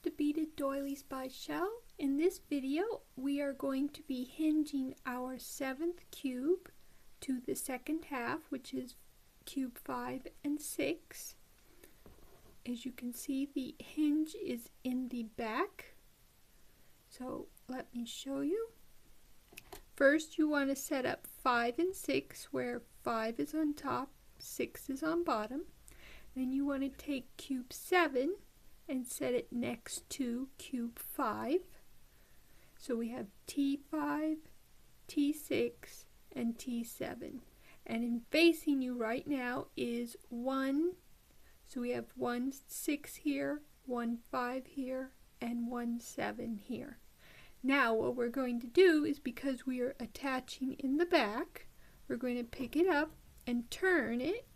to Beaded Doilies by Shell. In this video we are going to be hinging our 7th cube to the second half, which is cube 5 and 6. As you can see, the hinge is in the back, so let me show you. First you want to set up 5 and 6 where 5 is on top, 6 is on bottom. Then you want to take cube 7 and set it next to cube 5. So we have T5, T6, and T7. And in facing you right now is 1. So we have 1 6 here, 1 5 here, and 1 7 here. Now what we're going to do is, because we are attaching in the back, we're going to pick it up and turn it.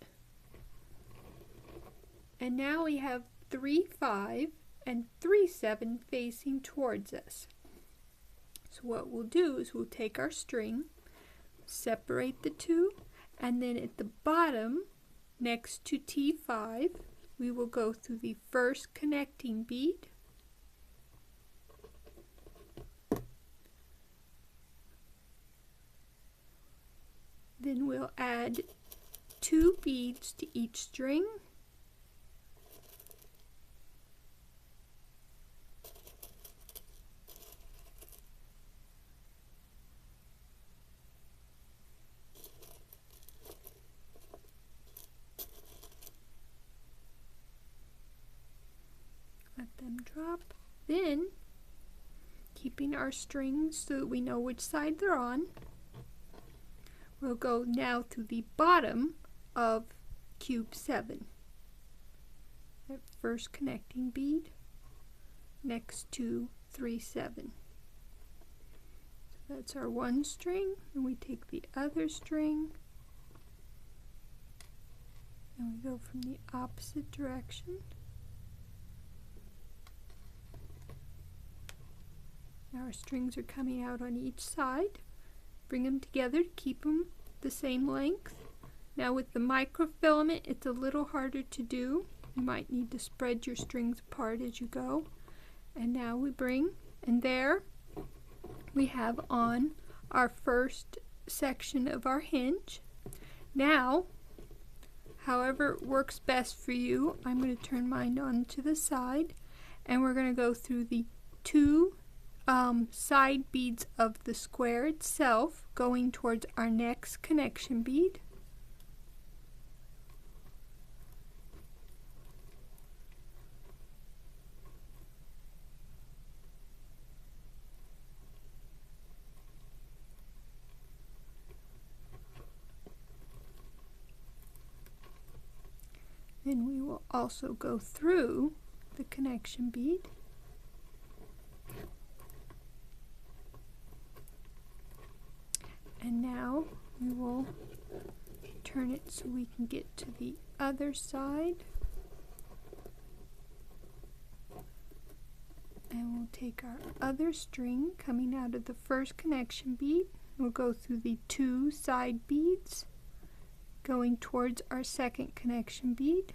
And now we have 3 5 and 3 7 facing towards us. So what we'll do is we'll take our string, separate the two, and then at the bottom next to T5 we will go through the first connecting bead, then we'll add 2 beads to each string, let them drop. Then, keeping our strings so that we know which side they're on, we'll go now to the bottom of cube 7. That first connecting bead next to 3 7. So that's our one string, and we take the other string and we go from the opposite direction. Now our strings are coming out on each side. Bring them together to keep them the same length. Now with the microfilament it's a little harder to do. You might need to spread your strings apart as you go. And now we bring, and there we have on our first section of our hinge. Now, however works best for you, I'm going to turn mine on to the side, and we're going to go through the 2 side beads of the square itself, going towards our next connection bead. Then we will also go through the connection bead. And now we will turn it so we can get to the other side. And we'll take our other string coming out of the first connection bead. We'll go through the 2 side beads going towards our second connection bead.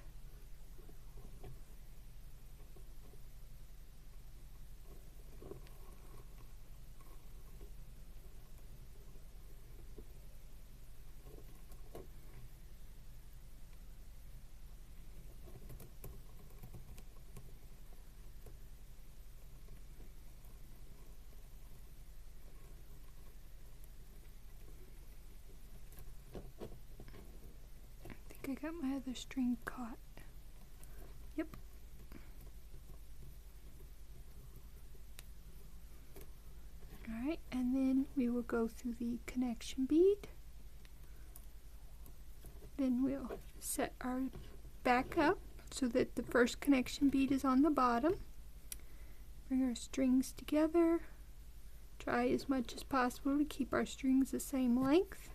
I got my other string caught. Yep. Alright, and then we will go through the connection bead. Then we'll set our back up so that the first connection bead is on the bottom. Bring our strings together. Try as much as possible to keep our strings the same length.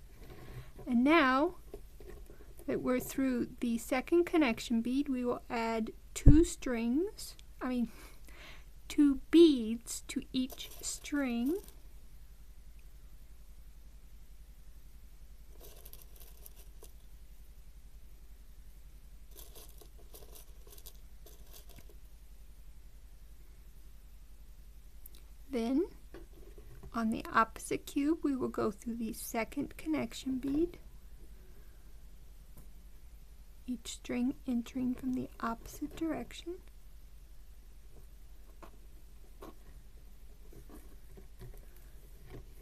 And now that we're through the second connection bead, we will add 2 beads to each string. Then on the opposite cube we will go through the second connection bead, each string entering from the opposite direction.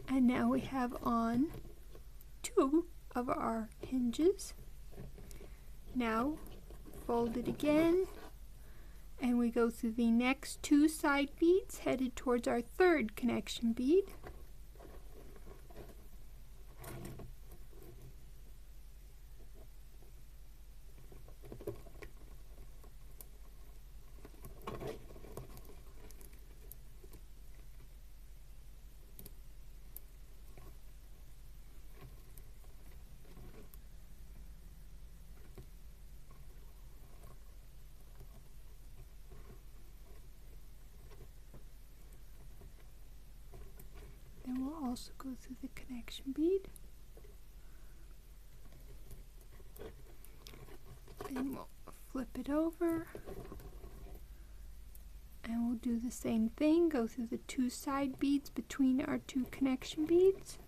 And now we have on 2 of our hinges. Now fold it again, and we go through the next 2 side beads headed towards our third connection bead. Then we'll also go through the connection bead. Then we'll flip it over. And we'll do the same thing, go through the 2 side beads between our 2 connection beads.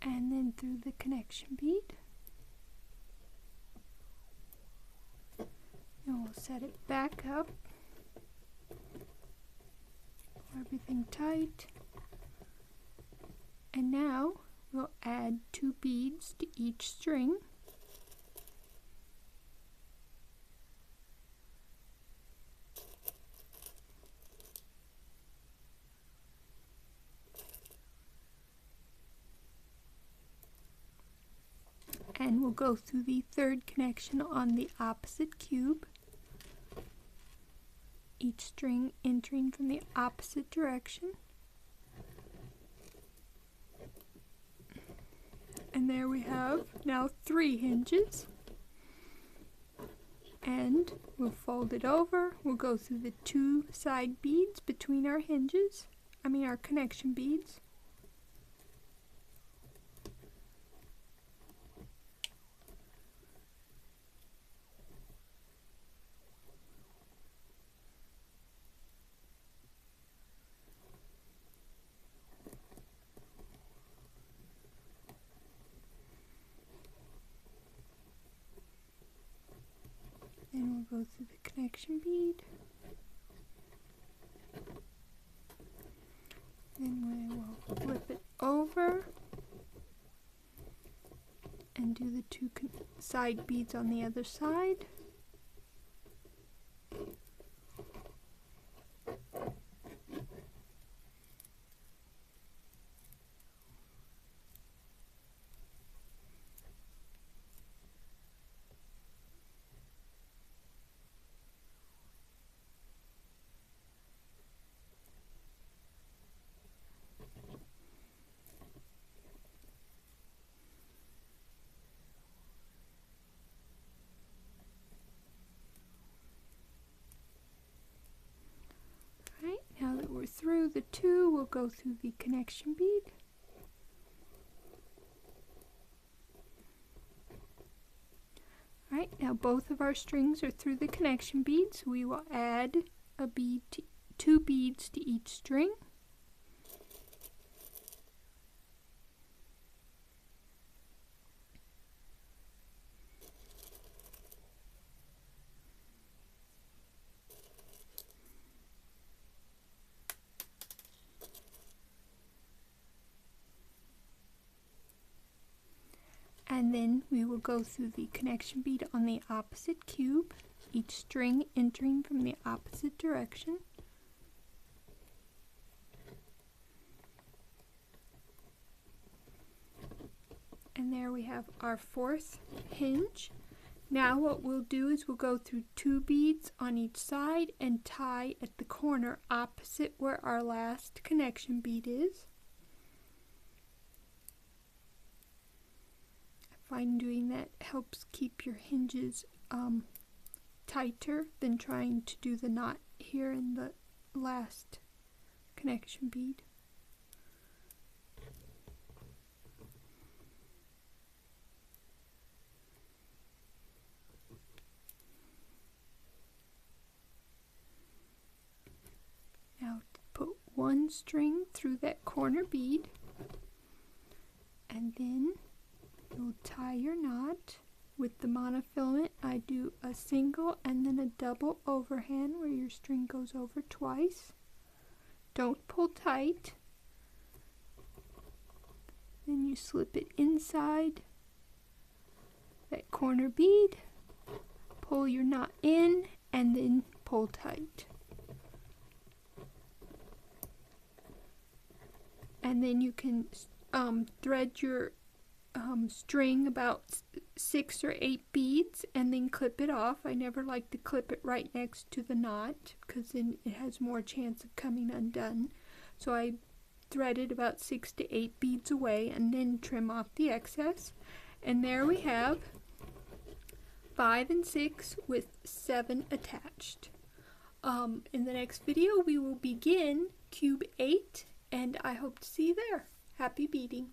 And then through the connection bead. And we'll set it back up. Pull everything tight. And now we'll add 2 beads to each string. And we'll go through the third connection on the opposite cube, each string entering from the opposite direction. And there we have now 3 hinges. And we'll fold it over. We'll go through the 2 side beads between our hinges, our connection beads. Then we'll go through the connection bead. Then we will flip it over and do the 2 side beads on the other side. Now that we're through the 2, we'll go through the connection bead. Alright, now both of our strings are through the connection bead, so we will add a bead 2 beads to each string. And then we will go through the connection bead on the opposite cube, each string entering from the opposite direction. And there we have our 4th hinge. Now what we'll do is we'll go through 2 beads on each side and tie at the corner opposite where our last connection bead is. I find doing that helps keep your hinges tighter than trying to do the knot here in the last connection bead. Now put 1 string through that corner bead, and then you'll tie your knot. With the monofilament, I do a single and then a double overhand where your string goes over twice. Don't pull tight. Then you slip it inside that corner bead, pull your knot in, and then pull tight. And then you can thread your string about 6 or 8 beads and then clip it off. I never like to clip it right next to the knot because then it has more chance of coming undone. So I thread it about 6 to 8 beads away and then trim off the excess. And there we have 5 and 6 with 7 attached. In the next video we will begin cube 8, and I hope to see you there. Happy beading!